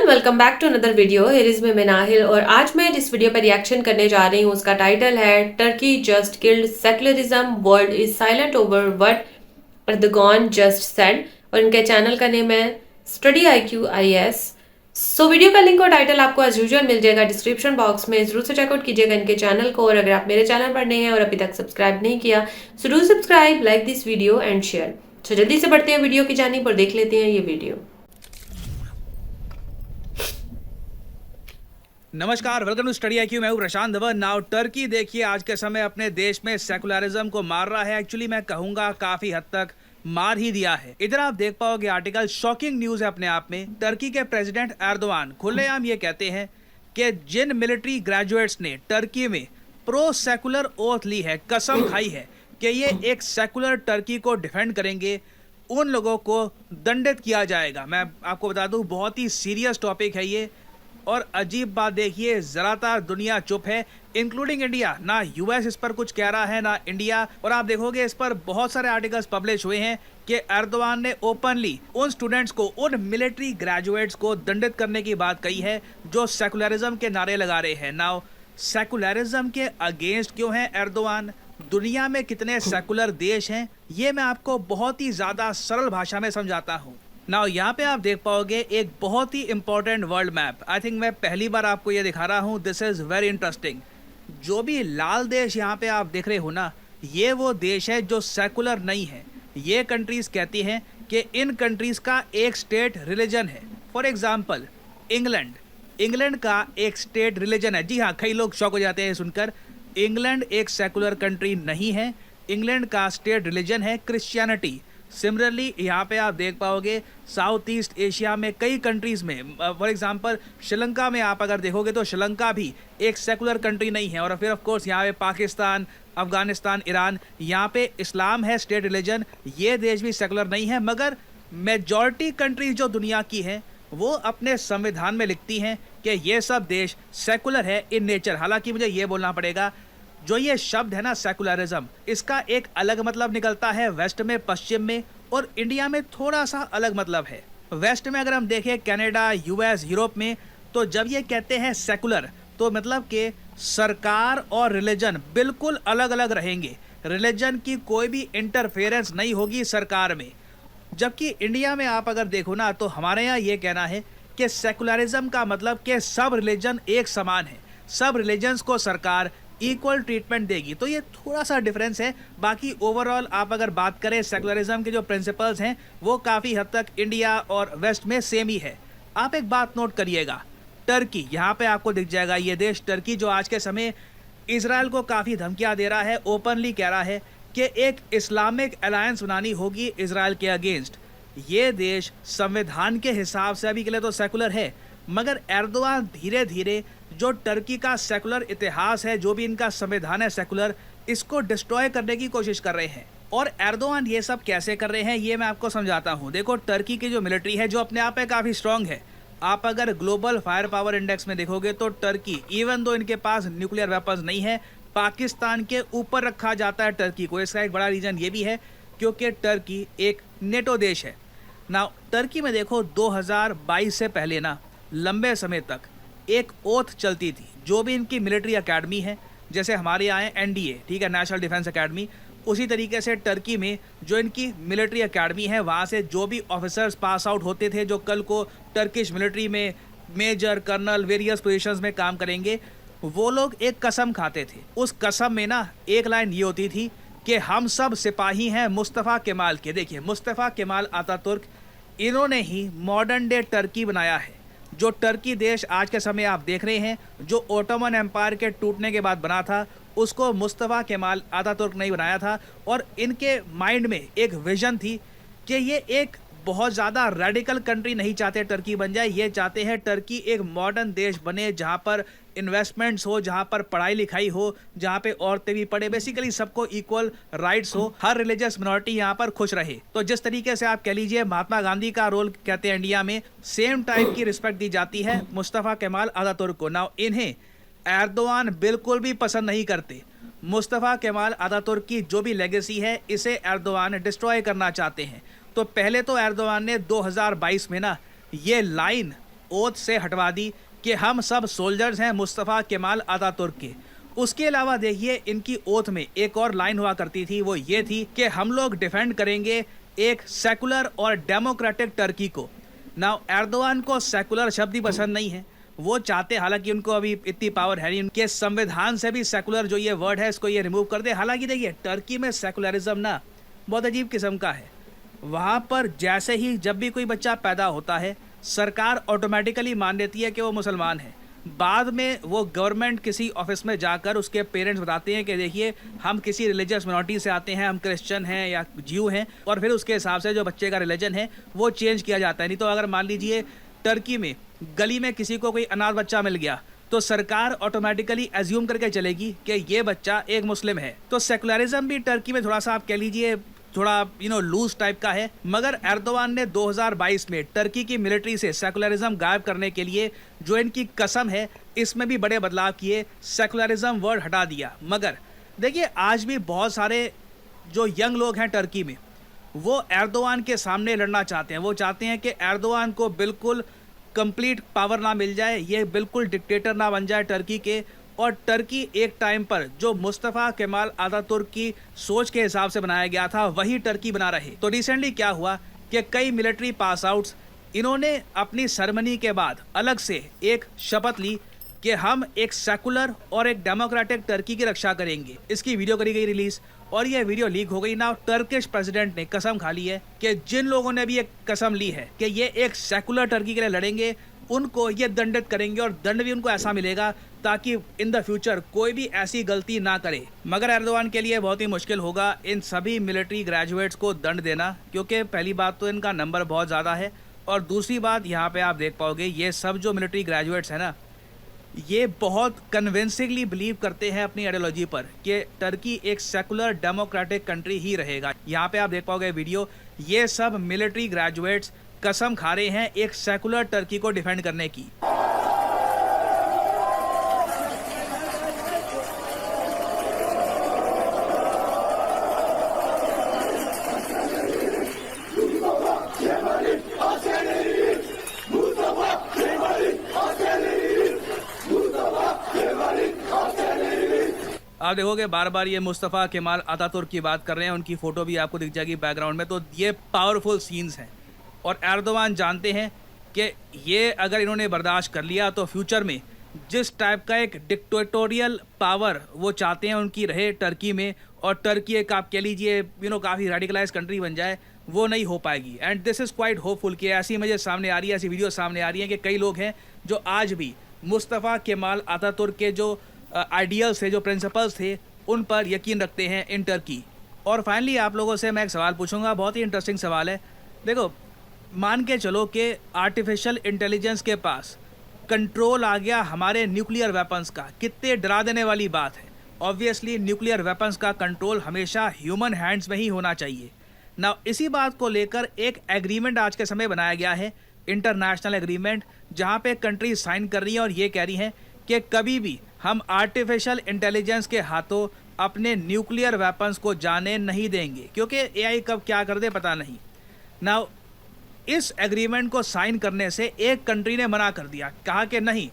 Everyone, welcome back to another video. Here is me Minahil और आज मैं जिस वीडियो पर रिएक्शन करने जा रही हूँ उसका टाइटल है Turkey just killed secularism, world is silent over what Erdogan just said और इनके चैनल का नेम है study IQ IS। So video का लिंक और टाइटल आपको एज यूजुअल मिल जाएगा डिस्क्रिप्शन बॉक्स में। जरूर से चेकआउट कीजिएगा इनके चैनल को और अगर आप मेरे चैनल पर नए हैं और अभी तक सब्सक्राइब नहीं किया so do subscribe, like this video and share. तो जल्दी से बढ़ते हैं वीडियो की जानिब और देख लेते हैं ये वीडियो। नमस्कार, वेलकम टू स्टडी IQ। मैं हूं प्रशांत धवन। नाउ टर्की देखिए आज के समय अपने देश में सेकुलरिज्म को मार रहा है। एक्चुअली मैं कहूंगा काफी हद तक मार ही दिया है। इधर आप देख पाओगे आर्टिकल, शॉकिंग न्यूज है अपने आप में। टर्की के प्रेसिडेंट एर्दोगान खुलेआम ये कहते हैं कि जिन मिलिट्री ग्रेजुएट्स ने टर्की में प्रो सेकुलर ओथ ली है, कसम खाई है कि ये एक सेकुलर टर्की को डिफेंड करेंगे, उन लोगों को दंडित किया जाएगा। मैं आपको बता दूं बहुत ही सीरियस टॉपिक है ये। और अजीब बात देखिए, ज़्यादातर दुनिया चुप है, इंक्लूडिंग इंडिया। ना US इस पर कुछ कह रहा है ना इंडिया। और आप देखोगे इस पर बहुत सारे आर्टिकल्स पब्लिश हुए हैं कि एर्दोगान ने ओपनली उन स्टूडेंट्स को, उन मिलिट्री ग्रेजुएट्स को दंडित करने की बात कही है जो सेकुलरिज्म के नारे लगा रहे हैं। नाउ सेकुलरिज्म के अगेंस्ट क्यों है एर्दोगान? दुनिया में कितने सेकुलर देश हैं ये मैं आपको बहुत ही ज़्यादा सरल भाषा में समझाता हूँ। नाउ यहाँ पे आप देख पाओगे एक बहुत ही important world map. I think मैं पहली बार आपको ये दिखा रहा हूँ। This is very interesting. जो भी लाल देश यहाँ पे आप देख रहे हो ना, ये वो देश है जो सेकुलर नहीं है। ये कंट्रीज़ कहती हैं कि इन कंट्रीज़ का एक स्टेट रिलीजन है। फॉर एग्जाम्पल इंग्लैंड का एक स्टेट रिलीजन है। जी हाँ, कई लोग शॉक हो जाते हैं सुनकर। इंग्लैंड एक सेकुलर कंट्री नहीं है। इंग्लैंड का स्टेट रिलीजन है क्रिश्चियनिटी। सिमिलरली यहाँ पे आप देख पाओगे साउथ ईस्ट एशिया में कई कंट्रीज़ में, फॉर एग्जांपल श्रीलंका में आप अगर देखोगे तो श्रीलंका भी एक सेकुलर कंट्री नहीं है। और फिर ऑफ कोर्स यहाँ पे पाकिस्तान, अफगानिस्तान, ईरान, यहाँ पे इस्लाम है स्टेट रिलीजन। ये देश भी सेकुलर नहीं है। मगर मेजॉरिटी कंट्रीज जो दुनिया की हैं वो अपने संविधान में लिखती हैं कि ये सब देश सेकुलर है इन नेचर। हालांकि मुझे ये बोलना पड़ेगा, जो ये शब्द है ना सेकुलरिज्म, इसका एक अलग मतलब निकलता है वेस्ट में, पश्चिम में, और इंडिया में थोड़ा सा अलग मतलब है। वेस्ट में अगर हम देखें कनाडा, US, यूरोप में, तो जब ये कहते हैं सेकुलर तो मतलब कि सरकार और रिलीजन बिल्कुल अलग अलग रहेंगे। रिलीजन की कोई भी इंटरफेरेंस नहीं होगी सरकार में। जबकि इंडिया में आप अगर देखो ना तो हमारे यहाँ ये कहना है कि सेकुलरिज्म का मतलब कि सब रिलीजन एक समान है, सब रिलीजन्स को सरकार इक्वल ट्रीटमेंट देगी। तो ये थोड़ा सा डिफरेंस है। बाकी ओवरऑल आप अगर बात करें सेकुलरिज्म के जो प्रिंसिपल्स हैं वो काफ़ी हद तक इंडिया और वेस्ट में सेम ही है। आप एक बात नोट करिएगा, टर्की, यहाँ पे आपको दिख जाएगा ये देश टर्की, जो आज के समय इजराइल को काफ़ी धमकियाँ दे रहा है, ओपनली कह रहा है कि एक इस्लामिक अलायंस बनानी होगी इजराइल के अगेंस्ट। ये देश संविधान के हिसाब से अभी के लिए तो सेकुलर है, मगर एर्दोगान धीरे धीरे जो टर्की का सेकुलर इतिहास है, जो भी इनका संविधान है सेकुलर, इसको डिस्ट्रॉय करने की कोशिश कर रहे हैं। और एर्दोगान ये सब कैसे कर रहे हैं ये मैं आपको समझाता हूँ। देखो, टर्की की जो मिलिट्री है जो अपने आप में काफ़ी स्ट्रांग है। आप अगर ग्लोबल फायर पावर इंडेक्स में देखोगे तो टर्की, इवन दो इनके पास न्यूक्लियर वेपन्स नहीं है, पाकिस्तान के ऊपर रखा जाता है टर्की को। इसका एक बड़ा रीज़न ये भी है क्योंकि टर्की एक नेटो देश है ना। टर्की में देखो 2022 से पहले ना लंबे समय तक एक ओथ चलती थी। जो भी इनकी मिलिट्री एकेडमी है, जैसे हमारे यहाँ है NDA, ठीक है, नेशनल डिफेंस एकेडमी, उसी तरीके से टर्की में जो इनकी मिलिट्री एकेडमी है वहाँ से जो भी ऑफिसर्स पास आउट होते थे जो कल को टर्किश मिलिट्री में मेजर, कर्नल, वेरियस पोजीशंस में काम करेंगे, वो लोग एक कसम खाते थे। उस कसम में ना एक लाइन ये होती थी कि हम सब सिपाही हैं मुस्तफ़ा केमाल के। देखिए, मुस्तफ़ा केमाल अतातुर्क, इन्होंने ही मॉडर्न डे टर्की बनाया है। जो टर्की देश आज के समय आप देख रहे हैं, जो ओटोमन एम्पायर के टूटने के बाद बना था, उसको मुस्तफ़ा केमाल अतातुर्क ने बनाया था। और इनके माइंड में एक विजन थी कि ये एक बहुत ज़्यादा रेडिकल कंट्री नहीं चाहते टर्की बन जाए, ये चाहते हैं टर्की एक मॉडर्न देश बने जहाँ पर इन्वेस्टमेंट्स हो, जहाँ पर पढ़ाई लिखाई हो, जहाँ पे औरतें भी पढ़े, बेसिकली सबको इक्वल राइट्स हो, हर रिलीजियस मिनॉरिटी यहाँ पर खुश रहे। तो जिस तरीके से आप कह लीजिए महात्मा गांधी का रोल कहते हैं इंडिया में, सेम टाइप की रिस्पेक्ट दी जाती है मुस्तफ़ा केमाल अतातुर्क को। नाउ इन्हें एर्दोगान बिल्कुल भी पसंद नहीं करते। मुस्तफ़ा केमाल अतातुर्क की जो भी लेगेसी है इसे एर्दोगान डिस्ट्रॉय करना चाहते हैं। तो पहले तो एर्दोगान ने 2022 में ना ये लाइन ओथ से हटवा दी कि हम सब सोल्जर्स हैं मुस्तफ़ा केमाल अतातुर्क के। उसके अलावा देखिए इनकी ओथ में एक और लाइन हुआ करती थी, वो ये थी कि हम लोग डिफेंड करेंगे एक सेकुलर और डेमोक्रेटिक टर्की को। नाउ एर्दोआन को सेकुलर शब्द ही पसंद नहीं है, वो चाहते, हालांकि उनको अभी इतनी पावर है नहीं, उनके संविधान से भी सेकुलर जो ये वर्ड है इसको ये रिमूव कर दे। हालांकि देखिए टर्की में सेकुलरिज्म ना बहुत अजीब किस्म का है। वहाँ पर जैसे ही जब भी कोई बच्चा पैदा होता है सरकार ऑटोमेटिकली मान लेती है कि वो मुसलमान है। बाद में वो गवर्नमेंट किसी ऑफिस में जाकर उसके पेरेंट्स बताते हैं कि देखिए हम किसी रिलीजियस मिनॉरिटी से आते हैं, हम क्रिश्चियन हैं या ज्यू हैं, और फिर उसके हिसाब से जो बच्चे का रिलीजन है वो चेंज किया जाता है। नहीं तो अगर मान लीजिए टर्की में गली में किसी को कोई अनाथ बच्चा मिल गया तो सरकार ऑटोमेटिकली एज्यूम करके चलेगी कि ये बच्चा एक मुस्लिम है। तो सेकुलरिज्म भी टर्की में थोड़ा सा आप कह लीजिए थोड़ा लूज टाइप का है। मगर एर्दोआन ने 2022 में टर्की की मिलिट्री से सेकुलरिज्म गायब करने के लिए जो इनकी कसम है इसमें भी बड़े बदलाव किए, सेकुलरिज्म वर्ड हटा दिया। मगर देखिए आज भी बहुत सारे जो यंग लोग हैं टर्की में वो एर्दोआन के सामने लड़ना चाहते हैं। वो चाहते हैं कि एर्दोआन को बिल्कुल कंप्लीट पावर ना मिल जाए, ये बिल्कुल डिक्टेटर ना बन जाए टर्की के, और टर्की एक टाइम पर जो मुस्तफ़ा केमाल अतातुर्क की सोच के हिसाब से बनाया गया था वही टर्की बना रहे। तो रिसेंटली क्या हुआ कि कई मिलिट्री पास आउट्स इन्होंने अपनी सेरेमनी के बाद अलग से एक शपथ ली कि हम एक सेकुलर और एक डेमोक्रेटिक टर्की की रक्षा करेंगे। इसकी वीडियो करी गई रिलीज और ये वीडियो लीक हो गई ना। टर्किश प्रेसिडेंट ने कसम खा ली है कि जिन लोगों ने भी एक कसम ली है कि ये एक सेकुलर टर्की के लिए लड़ेंगे उनको ये दंडित करेंगे, और दंड भी उनको ऐसा मिलेगा ताकि इन द फ्यूचर कोई भी ऐसी गलती ना करे। मगर एर्दोआन के लिए बहुत ही मुश्किल होगा इन सभी मिलिट्री ग्रेजुएट्स को दंड देना, क्योंकि पहली बात तो इनका नंबर बहुत ज़्यादा है, और दूसरी बात यहाँ पे आप देख पाओगे ये सब जो मिलिट्री ग्रेजुएट्स हैं ना ये बहुत कन्विंसिंगली बिलीव करते हैं अपनी आइडियोलॉजी पर कि टर्की एक सेकुलर डेमोक्रेटिक कंट्री ही रहेगा। यहाँ पे आप देख पाओगे वीडियो, ये सब मिलिट्री ग्रेजुएट्स कसम खा रहे हैं एक सेकुलर टर्की को डिफेंड करने की। आप देखोगे बार बार ये मुस्तफ़ा केमाल अतातुर्क की बात कर रहे हैं, उनकी फ़ोटो भी आपको दिख जाएगी बैकग्राउंड में। तो ये पावरफुल सीन्स हैं और एर्दोआन जानते हैं कि ये अगर इन्होंने बर्दाश्त कर लिया तो फ्यूचर में जिस टाइप का एक डिक्टेटोरियल पावर वो चाहते हैं उनकी रहे टर्की में, और टर्की एक आप कह लीजिए काफ़ी रेडिकलाइज कंट्री बन जाए, वो नहीं हो पाएगी। And this is quite hopeful कि ऐसी इमेजेस सामने आ रही है, ऐसी वीडियो सामने आ रही हैं कि कई लोग हैं जो आज भी मुस्तफ़ा केमाल अतातुर्क के जो आइडियल्स थे, जो प्रिंसिपल्स थे, उन पर यकीन रखते हैं इन टर्की। और फाइनली आप लोगों से मैं एक सवाल पूछूंगा, बहुत ही इंटरेस्टिंग सवाल है। देखो मान के चलो कि आर्टिफिशियल इंटेलिजेंस के पास कंट्रोल आ गया हमारे न्यूक्लियर वेपन्स का, कितने डरा देने वाली बात है। ऑब्वियसली न्यूक्लियर वेपन्स का कंट्रोल हमेशा ह्यूमन हैंड्स में ही होना चाहिए ना। इसी बात को लेकर एक एग्रीमेंट आज के समय बनाया गया है, इंटरनेशनल एग्रीमेंट, जहाँ पे कंट्रीज साइन कर रही हैं और ये कह रही हैं कि कभी भी हम आर्टिफिशियल इंटेलिजेंस के हाथों अपने न्यूक्लियर वेपन्स को जाने नहीं देंगे, क्योंकि एआई कब क्या कर दे पता नहीं। नाउ इस एग्रीमेंट को साइन करने से एक कंट्री ने मना कर दिया, कहा कि नहीं,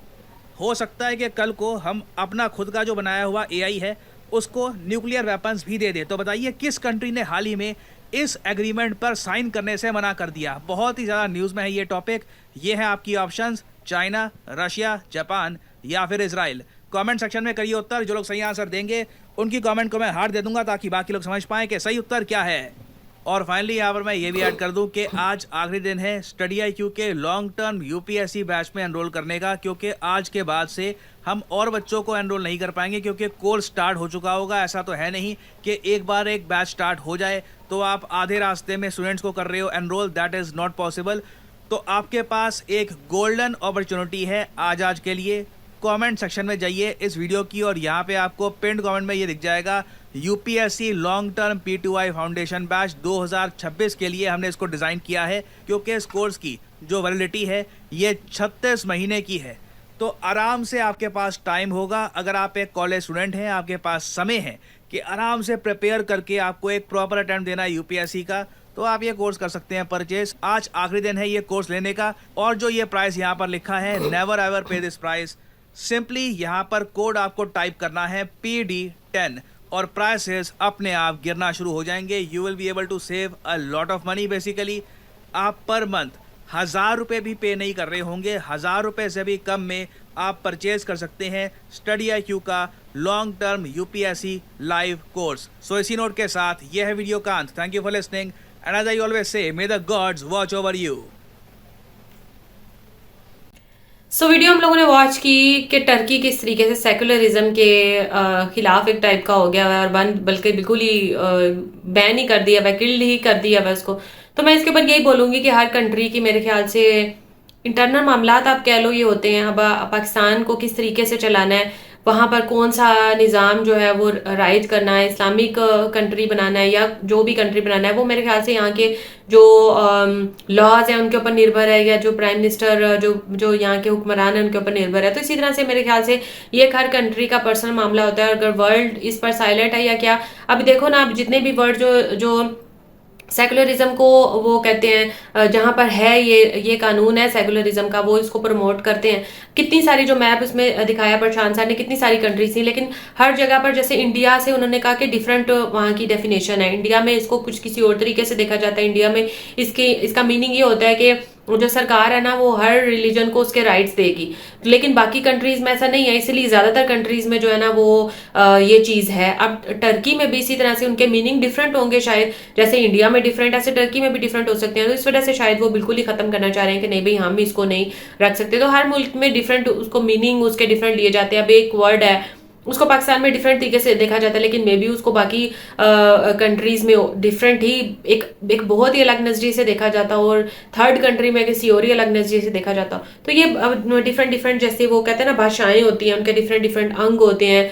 हो सकता है कि कल को हम अपना खुद का जो बनाया हुआ एआई है उसको न्यूक्लियर वेपन्स भी दे दे। तो बताइए किस कंट्री ने हाल ही में इस एग्रीमेंट पर साइन करने से मना कर दिया। बहुत ही ज़्यादा न्यूज़ में है ये टॉपिक। ये है आपकी ऑप्शंस, चाइना, रशिया, जापान या फिर इजराइल। कमेंट सेक्शन में करिए उत्तर, जो लोग सही आंसर देंगे उनकी कमेंट को मैं हार्ट दे दूंगा ताकि बाकी लोग समझ पाएं कि सही उत्तर क्या है। और फाइनली यहाँ पर मैं ये भी ऐड कर दूं कि आज आखिरी दिन है स्टडी IQ के लॉन्ग टर्म UPSC बैच में एनरोल करने का, क्योंकि आज के बाद से हम और बच्चों को एनरोल नहीं कर पाएंगे, क्योंकि कोर्स स्टार्ट हो चुका होगा। ऐसा तो है नहीं कि एक बार एक बैच स्टार्ट हो जाए तो आप आधे रास्ते में स्टूडेंट्स को कर रहे हो enrol, that is not possible. तो आपके पास एक गोल्डन अपॉर्चुनिटी है आज के लिए। कमेंट सेक्शन में जाइए इस वीडियो की, और यहाँ पे आपको पिंड कमेंट में ये दिख जाएगा UPSC long term P2I foundation batch 2026 के लिए हमने इसको डिज़ाइन किया है, क्योंकि इस कोर्स की जो वैलिडिटी है ये 36 महीने की है। तो आराम से आपके पास टाइम होगा, अगर आप एक कॉलेज स्टूडेंट हैं आपके पास समय है कि आराम से प्रिपेयर करके आपको एक प्रॉपर अटेम्प्ट देना है UPSC का, तो आप ये कोर्स कर सकते हैं परचेज। आज आखिरी दिन है ये कोर्स लेने का, और जो ये प्राइस यहाँ पर लिखा है, नेवर एवर पे दिस प्राइस, सिंपली यहाँ पर कोड आपको टाइप करना है PD10 और प्राइसेस अपने आप गिरना शुरू हो जाएंगे। You will be able to save a lot of money. Basically आप पर मंथ 1000 रुपये भी पे नहीं कर रहे होंगे, 1000 रुपये से भी कम में आप परचेज कर सकते हैं स्टडी IQ का long term UPSC live course. So इसी नोट के साथ यह है वीडियो का अंत। Thank you for listening and as I always say, may the gods watch over you. So video हम लोगों ने वॉच की कि टर्की किस तरीके से सेकुलरिज्म के खिलाफ एक टाइप का हो गया हुआ है और बल्कि बिल्कुल ही बैन ही कर दिया हुआ है, किल्ड ही कर दिया हुआ है उसको। तो मैं इसके ऊपर यही बोलूंगी कि हर कंट्री की मेरे ख्याल से इंटरनल मामलात आप कह लो ये होते हैं। अब पाकिस्तान को किस तरीके से चलाना है, वहां पर कौन सा निज़ाम जो है वो राइज करना है, इस्लामिक कंट्री बनाना है या जो भी कंट्री बनाना है, वो मेरे ख्याल से यहाँ के जो लॉज हैं उनके ऊपर निर्भर है, या जो प्राइम मिनिस्टर जो यहाँ के हुक्मरान हैं उनके ऊपर निर्भर है। तो इसी तरह से मेरे ख्याल से ये हर कंट्री का पर्सनल मामला होता है। अगर वर्ल्ड इस पर साइलेंट है या क्या, अभी देखो ना, अब जितने भी वर्ल्ड जो सेकुलरिज्म को वो कहते हैं, जहां पर है ये कानून है सेकुलरिज्म का, वो इसको प्रमोट करते हैं। कितनी सारी जो मैप उसमें दिखाया प्रशांत सर ने, कितनी सारी कंट्रीज थी, लेकिन हर जगह पर जैसे इंडिया से उन्होंने कहा कि डिफरेंट वहां की डेफिनेशन है। इंडिया में इसको कुछ किसी और तरीके से देखा जाता है। इंडिया में इसका मीनिंग ये होता है कि जो सरकार है ना वो हर रिलीजन को उसके राइट्स देगी, लेकिन बाकी कंट्रीज में ऐसा नहीं है। इसलिए ज्यादातर कंट्रीज में जो है ना वो ये चीज है। अब टर्की में भी इसी तरह से उनके मीनिंग डिफरेंट होंगे शायद, जैसे इंडिया में डिफरेंट ऐसे टर्की में भी डिफरेंट हो सकते हैं। तो इस वजह से शायद वो बिल्कुल ही खत्म करना चाह रहे हैं कि नहीं भाई हम भी इसको नहीं रख सकते। तो हर मुल्क में डिफरेंट उसको मीनिंग उसके डिफरेंट लिए जाते हैं। अब एक वर्ड है उसको पाकिस्तान में डिफरेंट तरीके से देखा जाता है, लेकिन मे बी उसको बाकी कंट्रीज में डिफरेंट ही एक बहुत ही अलग नजरिए से देखा जाता हो, और थर्ड कंट्री में किसी और ही अलग नजरिए से देखा जाता हो। तो ये डिफरेंट जैसे वो कहते हैं ना भाषाएं होती हैं, उनके डिफरेंट अंग होते हैं।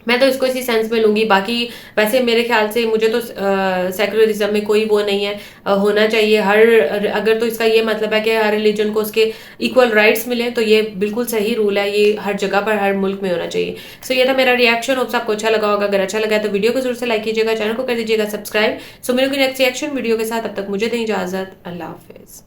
मैं तो इसको इसी सेंस में लूंगी। बाकी वैसे मेरे ख्याल से मुझे तो सेकुलरिज्म में कोई वो नहीं है, होना चाहिए अगर तो इसका ये मतलब है कि हर रिलीजन को उसके इक्वल राइट्स मिले, तो ये बिल्कुल सही रूल है, ये हर जगह पर हर मुल्क में होना चाहिए। सो ये था मेरा रिएक्शन। होप आपको अच्छा लगा होगा। अगर अच्छा लगा तो वीडियो को जरूर से लाइक कीजिएगा, चैनल को कर दीजिएगा सब्सक्राइब। सो मेरे को नेक्स्ट रिएक्शन वीडियो के साथ, अब तक मुझे दें इजाजत। अल्लाह हाफिज।